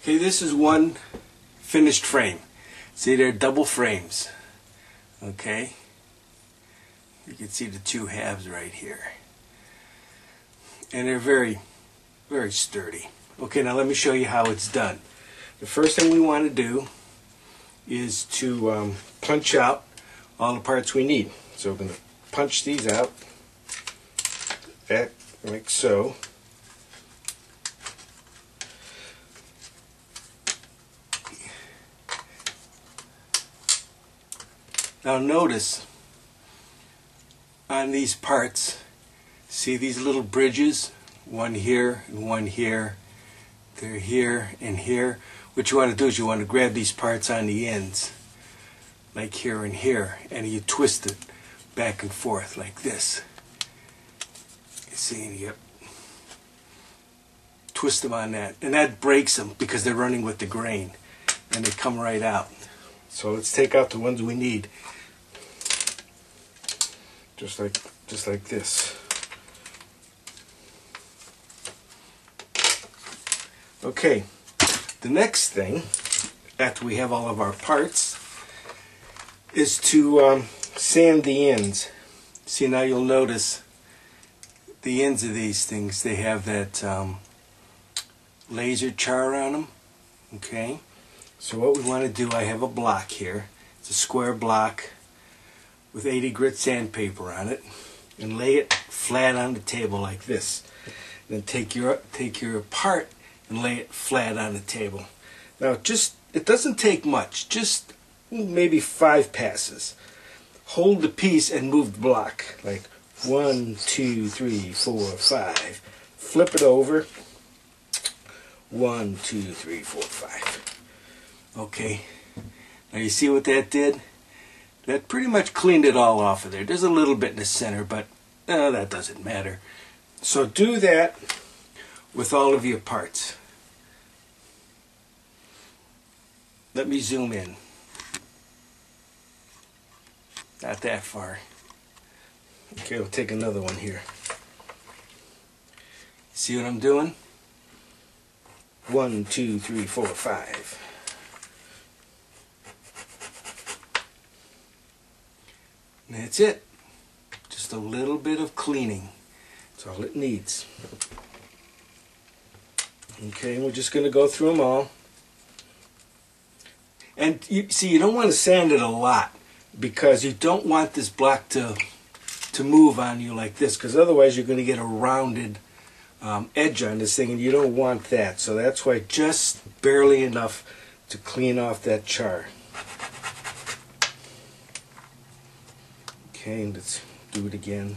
Okay, this is one finished frame. See, they're double frames. Okay, you can see the two halves right here, and they're very, very sturdy. Okay, now let me show you how it's done. The first thing we want to do is to punch out all the parts we need. So we're going to punch these out, like so. Now notice on these parts, see these little bridges? One here and one here. They're here and here. What you want to do is you want to grab these parts on the ends, like here and here, and you twist it back and forth like this. You see, yep. Twist them on that, and that breaks them because they're running with the grain, and they come right out. So let's take out the ones we need. Just like this. Okay, the next thing, after we have all of our parts, is to sand the ends. See, now you'll notice the ends of these things, they have that laser char on them. Okay, so what we want to do, I have a block here. It's a square block with 80 grit sandpaper on it, and lay it flat on the table like this. Then take your part and lay it flat on the table. Now it doesn't take much, just maybe 5 passes. Hold the piece and move the block, like 1, 2, 3, 4, 5. Flip it over. 1, 2, 3, 4, 5. Okay, now you see what that did? That pretty much cleaned it all off of there. There's a little bit in the center, but that doesn't matter. So do that with all of your parts. Let me zoom in. Not that far. Okay, we'll take another one here. See what I'm doing? 1, 2, 3, 4, 5. And that's it. Just a little bit of cleaning. That's all it needs. Okay, we're just going to go through them all. And you see, you don't want to sand it a lot because you don't want this block to move on you like this, because otherwise you're going to get a rounded edge on this thing, and you don't want that. So that's why just barely enough to clean off that char. Okay, let's do it again.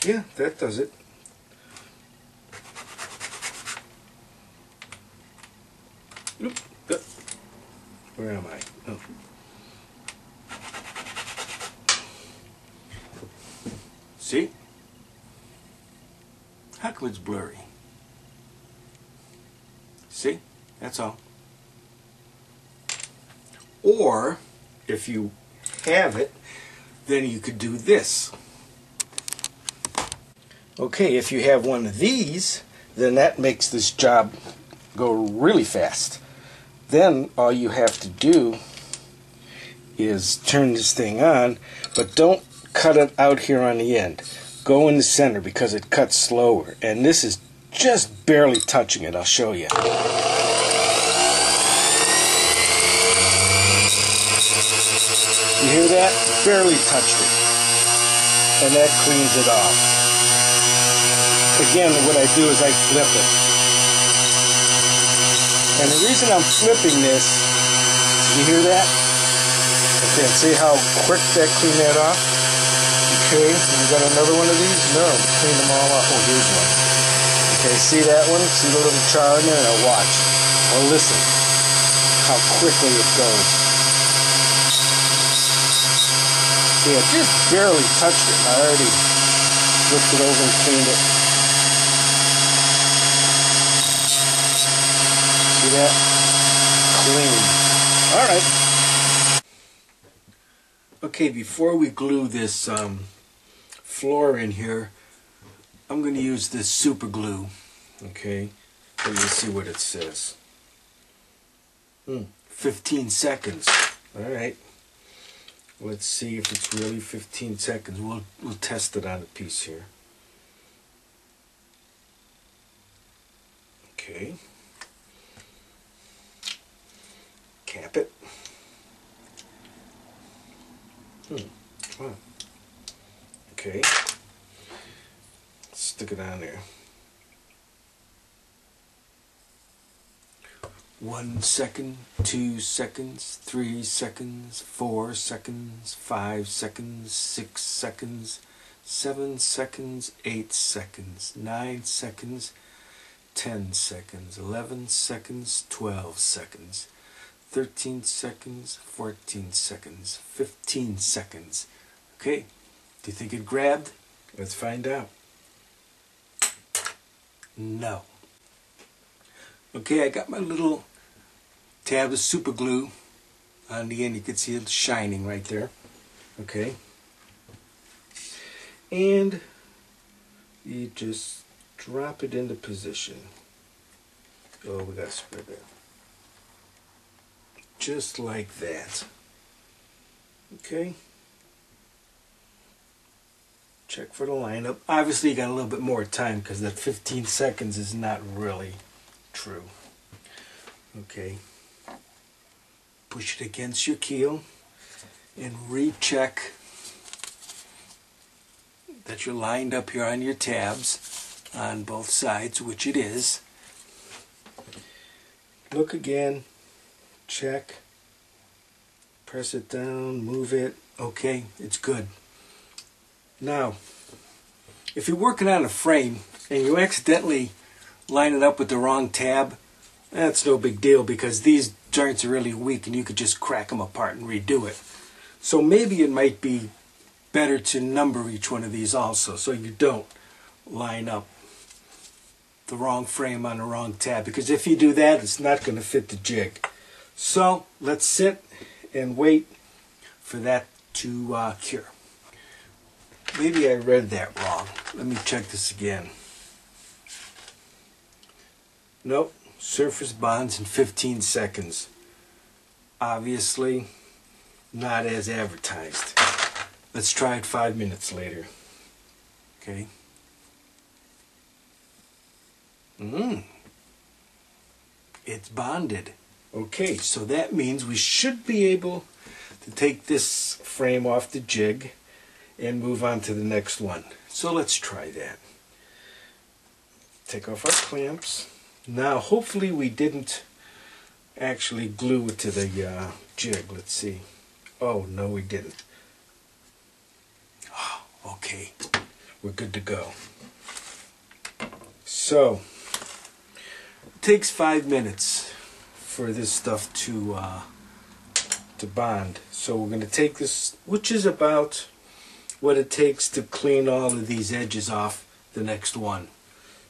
Yeah, that does it. Oop, where am I? Oh. See? How come it's blurry? See? That's all. Or, if you have it, then you could do this. Okay, if you have one of these, then that makes this job go really fast. Then all you have to do is turn this thing on, but don't cut it out here on the end. Go in the center because it cuts slower. And this is just barely touching it. I'll show you. You hear that? Barely touched it. And that cleans it off. Again, what I do is I flip it. And the reason I'm flipping this, you hear that? Okay, see how quick that cleaned that off? Okay, you got another one of these? No, clean them all off. Oh, here's one. Okay, see that one? See the little char in there? Now watch. Well, listen how quickly it goes. See, I just barely touched it. I already flipped it over and cleaned it. See that? Clean. Alright. Okay, before we glue this floor in here, I'm going to use this super glue. Okay, let me see what it says. 15 seconds. Alright. Let's see if it's really 15 seconds. We'll test it on a piece here. Okay. Cap it. Come on. Okay. Stick it on there. 1 second, 2 seconds, 3 seconds, 4 seconds, 5 seconds, 6 seconds, 7 seconds, 8 seconds, 9 seconds, 10 seconds, 11 seconds, 12 seconds, 13 seconds, 14 seconds, 15 seconds. Okay, do you think it grabbed? Let's find out. No. Okay, I got my little tab of super glue on the end. You can see it shining right there. Okay. And you just drop it into position. Oh, we gotta spread that. Just like that. Okay. Check for the lineup. Obviously you got a little bit more time because that 15 seconds is not really true. Okay. Push it against your keel and recheck that you're lined up here on your tabs on both sides, which it is. Look again, check, press it down, move it. Okay, it's good. Now, if you're working on a frame and you accidentally line it up with the wrong tab, that's no big deal because these joints are really weak and you could just crack them apart and redo it. So maybe it might be better to number each one of these also so you don't line up the wrong frame on the wrong tab, because if you do that, it's not going to fit the jig. So let's sit and wait for that to cure. Maybe I read that wrong. Let me check this again. Nope. Surface bonds in 15 seconds. Obviously not as advertised. Let's try it 5 minutes later. Okay. It's bonded. Okay, so that means we should be able to take this frame off the jig and move on to the next one. So let's try that. Take off our clamps. Now hopefully we didn't actually glue it to the jig. Let's see. Oh, no we didn't. Oh, okay, we're good to go. So it takes 5 minutes for this stuff to bond. So we're going to take this, which is about what it takes to clean all of these edges off the next one.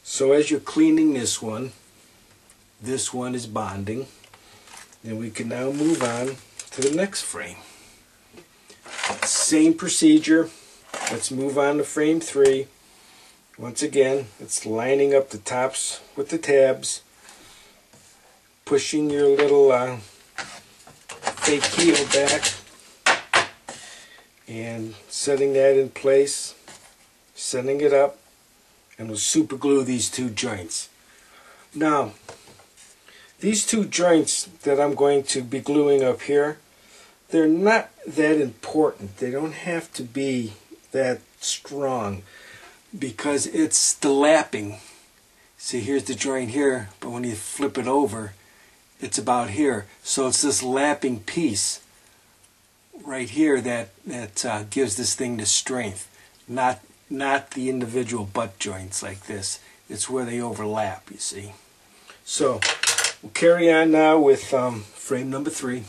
So as you're cleaning this one is bonding. Then we can now move on to the next frame. Same procedure. Let's move on to frame 3. Once again, it's lining up the tops with the tabs, pushing your little fake heel back and setting that in place, setting it up, and we'll super glue these two joints. Now, these two joints that I'm going to be gluing up here, they're not that important. They don't have to be that strong because it's the lapping. See, here's the joint here, but when you flip it over, it's about here. So it's this lapping piece right here that gives this thing the strength, not the individual butt joints like this. It's where they overlap, you see. So we'll carry on now with frame number 3.